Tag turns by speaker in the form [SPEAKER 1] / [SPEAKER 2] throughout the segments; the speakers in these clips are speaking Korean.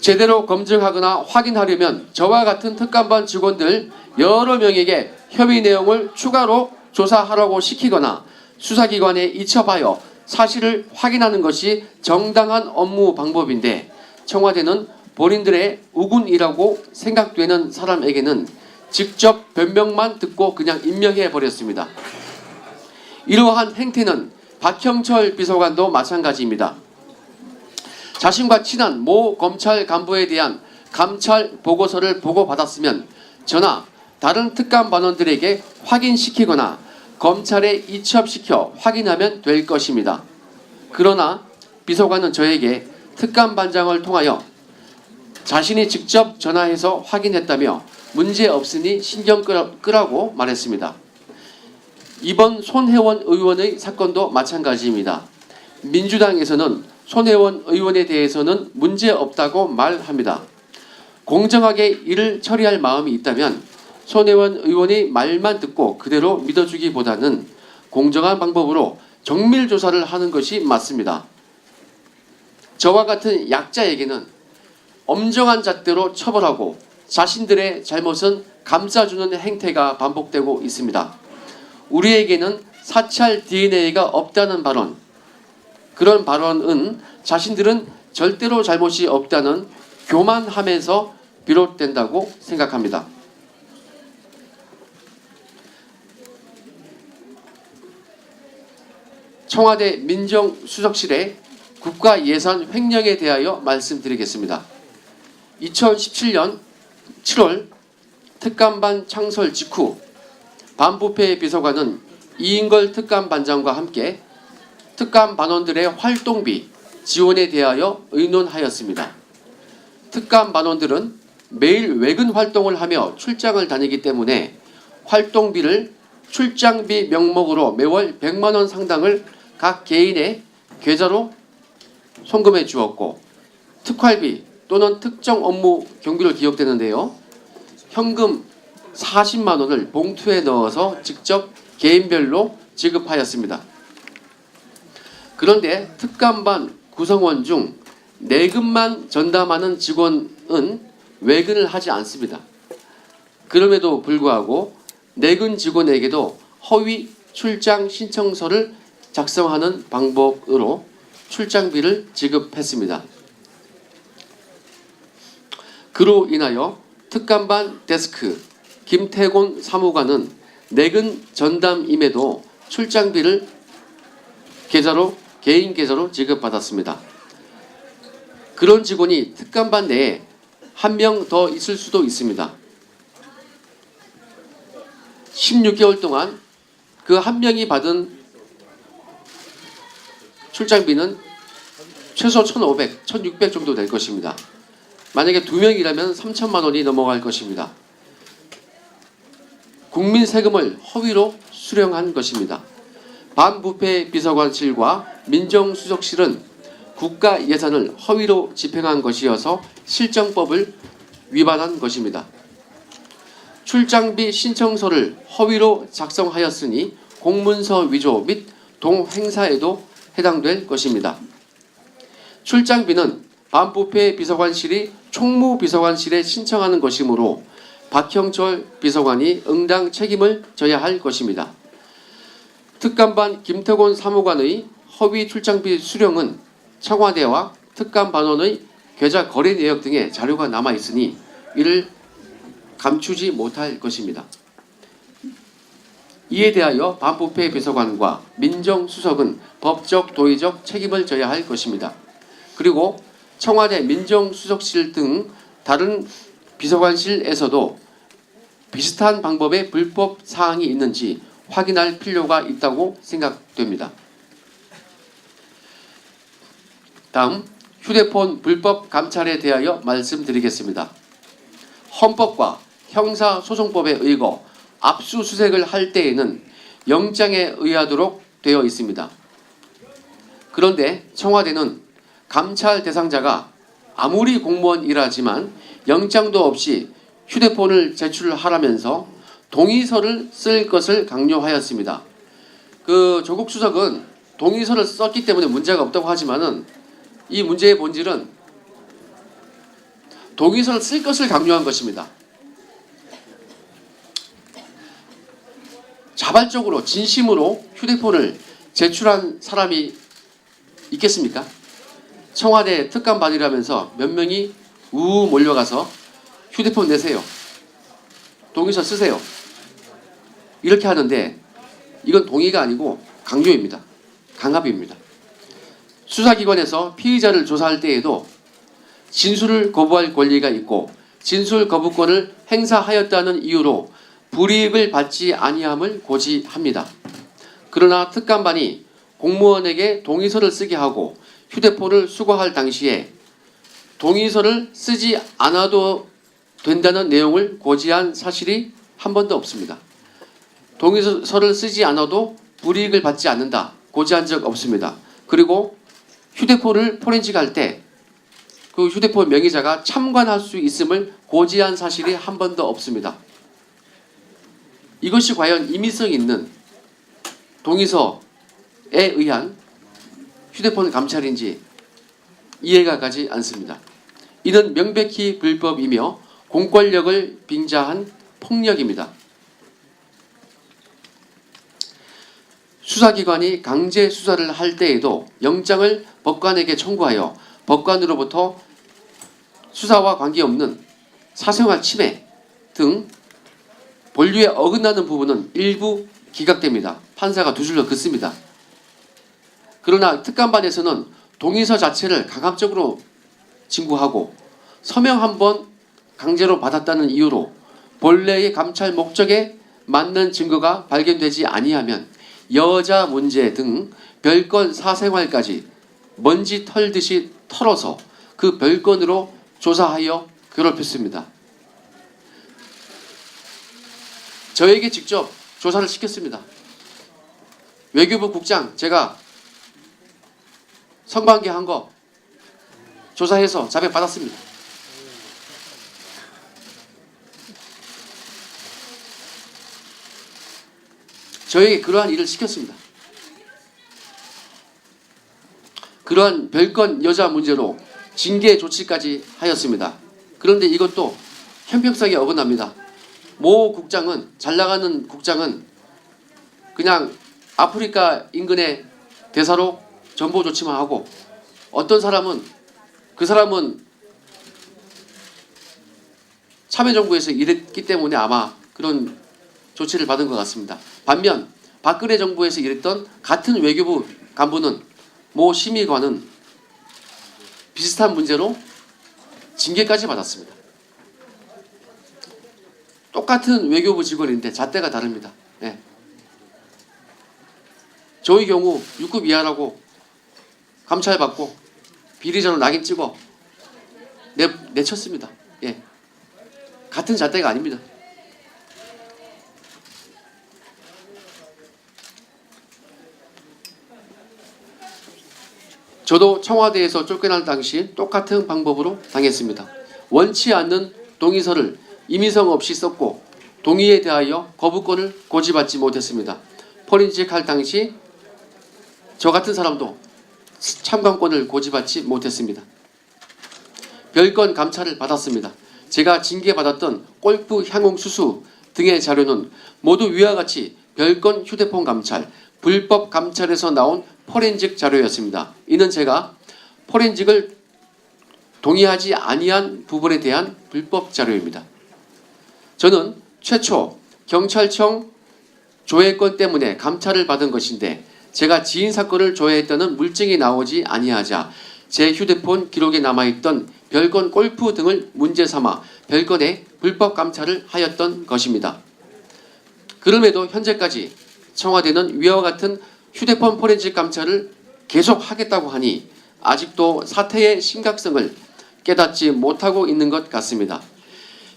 [SPEAKER 1] 제대로 검증하거나 확인하려면 저와 같은 특감반 직원들 여러 명에게 혐의 내용을 추가로 조사하라고 시키거나 수사기관에 이첩하여 사실을 확인하는 것이 정당한 업무 방법인데, 청와대는 본인들의 우군이라고 생각되는 사람에게는 직접 변명만 듣고 그냥 임명해 버렸습니다. 이러한 행태는 박형철 비서관도 마찬가지입니다. 자신과 친한 모 검찰 간부에 대한 감찰 보고서를 보고받았으면 저나 다른 특감반원들에게 확인시키거나 검찰에 이첩시켜 확인하면 될 것입니다. 그러나 비서관은 저에게 특감반장을 통하여 자신이 직접 전화해서 확인했다며 문제없으니 신경 끄라고 말했습니다. 이번 손혜원 의원의 사건도 마찬가지입니다. 민주당에서는 손혜원 의원에 대해서는 문제없다고 말합니다. 공정하게 일을 처리할 마음이 있다면 손혜원 의원의 말만 듣고 그대로 믿어주기보다는 공정한 방법으로 정밀 조사를 하는 것이 맞습니다. 저와 같은 약자에게는 엄정한 잣대로 처벌하고 자신들의 잘못은 감싸주는 행태가 반복되고 있습니다. 우리에게는 사찰 DNA가 없다는 발언, 그런 발언은 자신들은 절대로 잘못이 없다는 교만함에서 비롯된다고 생각합니다. 청와대 민정수석실의 국가예산 횡령에 대하여 말씀드리겠습니다. 2017년 7월 특감반 창설 직후 반부패 비서관은 이인걸 특감반장과 함께 특감반원들의 활동비 지원에 대하여 의논하였습니다. 특감반원들은 매일 외근 활동을 하며 출장을 다니기 때문에 활동비를 출장비 명목으로 매월 100만 원 상당을 각 개인의 계좌로 송금해 주었고, 특활비 또는 특정 업무 경비로 기억되는데요. 현금 40만 원을 봉투에 넣어서 직접 개인별로 지급하였습니다. 그런데 특감반 구성원 중 내근만 전담하는 직원은 외근을 하지 않습니다. 그럼에도 불구하고 내근 직원에게도 허위 출장 신청서를 작성하는 방법으로 출장비를 지급했습니다. 그로 인하여 특감반 데스크 김태곤 사무관은 내근 전담임에도 출장비를 개인 계좌로 지급받았습니다. 그런 직원이 특감반 내에 한 명 더 있을 수도 있습니다. 16개월 동안 그 한 명이 받은 출장비는 최소 1,500, 1,600 정도 될 것입니다. 만약에 2명이라면 3천만 원이 넘어갈 것입니다. 국민 세금을 허위로 수령한 것입니다. 반부패 비서관실과 민정수석실은 국가 예산을 허위로 집행한 것이어서 실정법을 위반한 것입니다. 출장비 신청서를 허위로 작성하였으니 공문서 위조 및 동행사에도 해당될 것입니다. 출장비는 반부패 비서관실이 총무비서관실에 신청하는 것이므로 박형철 비서관이 응당 책임을 져야 할 것입니다. 특감반 김태곤 사무관의 허위 출장비 수령은 청와대와 특감반원의 계좌 거래 내역 등의 자료가 남아있으니 이를 감추지 못할 것입니다. 이에 대하여 반부패 비서관과 민정수석은 법적 도의적 책임을 져야 할 것입니다. 그리고 청와대 민정수석실 등 다른 비서관실에서도 비슷한 방법의 불법 사항이 있는지 확인할 필요가 있다고 생각됩니다. 다음 휴대폰 불법 감찰에 대하여 말씀드리겠습니다. 헌법과 형사소송법에 의거 압수수색을 할 때에는 영장에 의하도록 되어 있습니다. 그런데 청와대는 감찰 대상자가 아무리 공무원이라지만 영장도 없이 휴대폰을 제출하라면서 동의서를 쓸 것을 강요하였습니다. 조국 수석은 동의서를 썼기 때문에 문제가 없다고 하지만은 이 문제의 본질은 동의서를 쓸 것을 강요한 것입니다. 자발적으로 진심으로 휴대폰을 제출한 사람이 있겠습니까? 청와대 특감반이라면서 몇 명이 우우 몰려가서 휴대폰 내세요, 동의서 쓰세요, 이렇게 하는데 이건 동의가 아니고 강요입니다. 강압입니다. 수사기관에서 피의자를 조사할 때에도 진술을 거부할 권리가 있고 진술 거부권을 행사하였다는 이유로 불이익을 받지 아니함을 고지합니다. 그러나 특감반이 공무원에게 동의서를 쓰게 하고 휴대폰을 수거할 당시에 동의서를 쓰지 않아도 된다는 내용을 고지한 사실이 한 번도 없습니다. 동의서를 쓰지 않아도 불이익을 받지 않는다, 고지한 적 없습니다. 그리고 휴대폰을 포렌식할 때 그 휴대폰 명의자가 참관할 수 있음을 고지한 사실이 한 번도 없습니다. 이것이 과연 임의성 있는 동의서에 의한 휴대폰 감찰인지 이해가 가지 않습니다. 이는 명백히 불법이며 공권력을 빙자한 폭력입니다. 수사기관이 강제 수사를 할 때에도 영장을 법관에게 청구하여 법관으로부터 수사와 관계없는 사생활 침해 등 본류에 어긋나는 부분은 일부 기각됩니다. 판사가 두 줄로 긋습니다. 그러나 특감반에서는 동의서 자체를 강압적으로 진구하고 서명 한 번 강제로 받았다는 이유로 본래의 감찰 목적에 맞는 증거가 발견되지 아니하면 여자 문제 등 별건 사생활까지 먼지 털듯이 털어서 그 별건으로 조사하여 괴롭혔습니다. 저에게 직접 조사를 시켰습니다. 외교부 국장 제가 성관계 한 거 조사해서 자백 받았습니다. 저에게 그러한 일을 시켰습니다. 그러한 별건 여자 문제로 징계 조치까지 하였습니다. 그런데 이것도 형평성에 어긋납니다. 모 국장은, 잘 나가는 국장은 그냥 아프리카 인근의 대사로 정보 조치만 하고, 어떤 사람은 그 사람은 참여정부에서 일했기 때문에 아마 그런 조치를 받은 것 같습니다. 반면 박근혜 정부에서 일했던 같은 외교부 간부는, 모 심의관은 비슷한 문제로 징계까지 받았습니다. 똑같은 외교부 직원인데 잣대가 다릅니다. 예. 저의 경우 6급 이하라고 감찰받고 비리전으로 낙인 찍어 내쳤습니다. 예. 같은 잣대가 아닙니다. 저도 청와대에서 쫓겨날 당시 똑같은 방법으로 당했습니다. 원치 않는 동의서를 임의성 없이 썼고 동의에 대하여 거부권을 고지받지 못했습니다. 포렌식할 당시 저 같은 사람도 참관권을 고지받지 못했습니다. 별건 감찰을 받았습니다. 제가 징계받았던 골프 향응 수수 등의 자료는 모두 위와 같이 별건 휴대폰 감찰, 불법 감찰에서 나온 포렌식 자료였습니다. 이는 제가 포렌식을 동의하지 아니한 부분에 대한 불법 자료입니다. 저는 최초 경찰청 조회권 때문에 감찰을 받은 것인데, 제가 지인 사건을 조회했다는 물증이 나오지 아니하자 제 휴대폰 기록에 남아있던 별건 골프 등을 문제 삼아 별건의 불법 감찰을 하였던 것입니다. 그럼에도 현재까지 청와대는 위와 같은 휴대폰 포렌식 감찰을 계속하겠다고 하니 아직도 사태의 심각성을 깨닫지 못하고 있는 것 같습니다.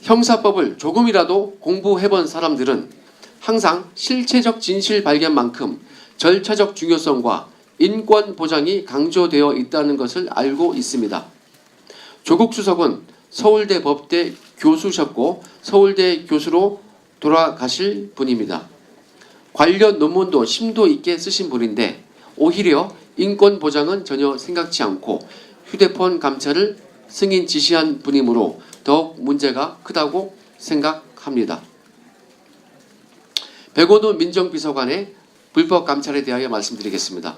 [SPEAKER 1] 형사법을 조금이라도 공부해본 사람들은 항상 실체적 진실 발견만큼 절차적 중요성과 인권 보장이 강조되어 있다는 것을 알고 있습니다. 조국 수석은 서울대 법대 교수셨고 서울대 교수로 돌아가실 분입니다. 관련 논문도 심도 있게 쓰신 분인데 오히려 인권 보장은 전혀 생각지 않고 휴대폰 감찰을 승인 지시한 분이므로 더욱 문제가 크다고 생각합니다. 백원우 민정비서관의 불법 감찰에 대하여 말씀드리겠습니다.